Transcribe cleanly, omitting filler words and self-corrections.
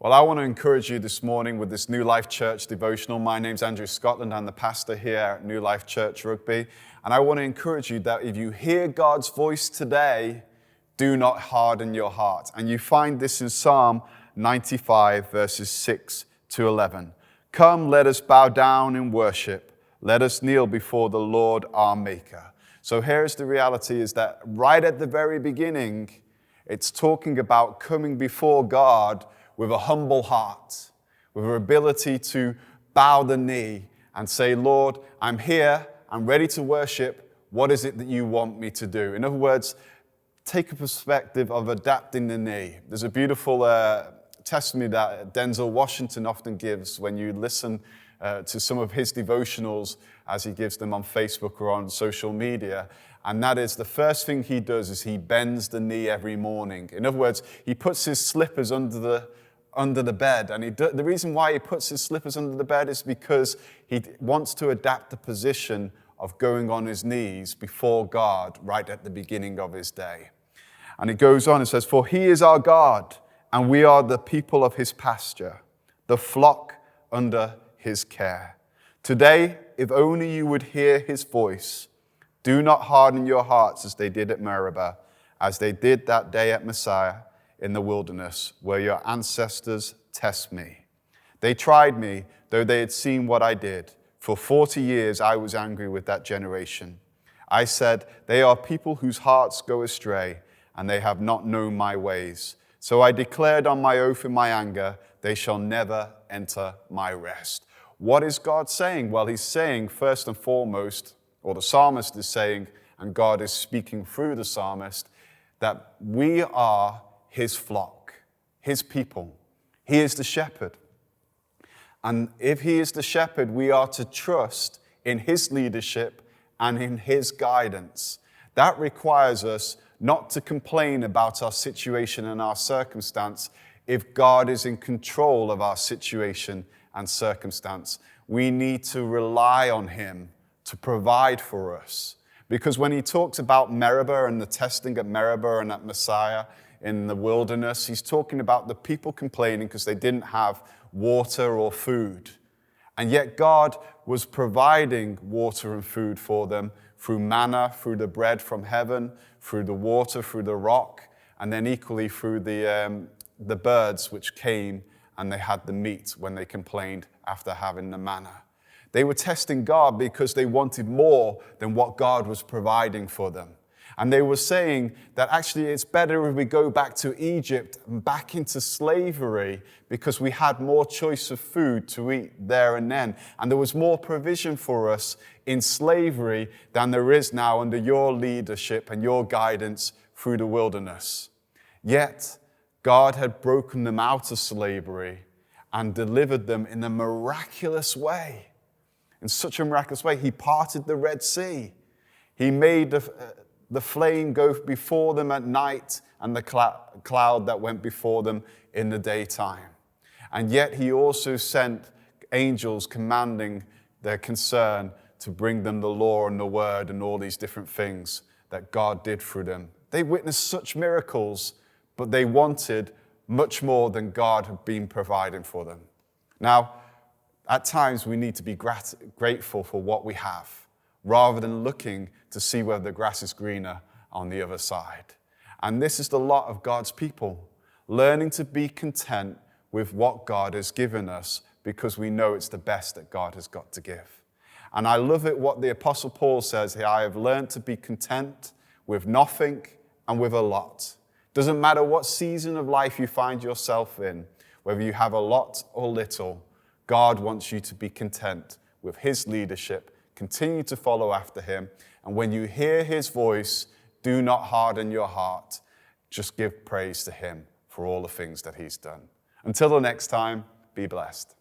Well, I want to encourage you this morning with this New Life Church devotional. My name's Andrew Scotland. I'm the pastor here at New Life Church Rugby. And I want to encourage you that if you hear God's voice today, do not harden your heart. And you find this in Psalm 95, verses 6 to 11. Come, let us bow down in worship. Let us kneel before the Lord our Maker. So here's the reality is that right at the very beginning, it's talking about coming before God with a humble heart, with an ability to bow the knee and say, Lord, I'm here, I'm ready to worship. What is it that you want me to do? In other words, take a perspective of adapting the knee. There's a beautiful testimony that Denzel Washington often gives when you listen to some of his devotionals as he gives them on Facebook or on social media. And that is the first thing he does is he bends the knee every morning. In other words, he puts his slippers under the bed. And the reason why he puts his slippers under the bed is because he wants to adapt the position of going on his knees before God right at the beginning of his day. And it goes on and says, for he is our God, and we are the people of his pasture, the flock under his care. Today, if only you would hear his voice, do not harden your hearts as they did at Meribah, as they did that day at Messiah in the wilderness, where your ancestors test me. They tried me, though they had seen what I did. For 40 years I was angry with that generation. I said, they are people whose hearts go astray, and they have not known my ways. So I declared on my oath in my anger, they shall never enter my rest. What is God saying? Well, he's saying, first and foremost, or the psalmist is saying, and God is speaking through the psalmist, that we are his flock, his people. He is the shepherd. And if he is the shepherd, we are to trust in his leadership and in his guidance. That requires us not to complain about our situation and our circumstance if God is in control of our situation and circumstance. We need to rely on him to provide for us. Because when he talks about Meribah and the testing at Meribah and at Messiah in the wilderness, he's talking about the people complaining because they didn't have water or food. And yet God was providing water and food for them through manna, through the bread from heaven, through the water, through the rock, and then equally through the birds which came and they had the meat when they complained after having the manna. They were testing God because they wanted more than what God was providing for them. And they were saying that actually it's better if we go back to Egypt and back into slavery because we had more choice of food to eat there and then. And there was more provision for us in slavery than there is now under your leadership and your guidance through the wilderness. Yet, God had broken them out of slavery and delivered them in a miraculous way. In such a miraculous way, he parted the Red Sea. He made the flame go before them at night and the cloud that went before them in the daytime. And yet he also sent angels commanding their concern to bring them the law and the word and all these different things that God did through them. They witnessed such miracles, but they wanted much more than God had been providing for them. Now, at times we need to be grateful for what we have, rather than looking to see whether the grass is greener on the other side. And this is the lot of God's people, learning to be content with what God has given us because we know it's the best that God has got to give. And I love it what the Apostle Paul says here, I have learned to be content with nothing and with a lot. Doesn't matter what season of life you find yourself in, whether you have a lot or little, God wants you to be content with his leadership. Continue to follow after him. And when you hear his voice, do not harden your heart. Just give praise to him for all the things that he's done. Until the next time, be blessed.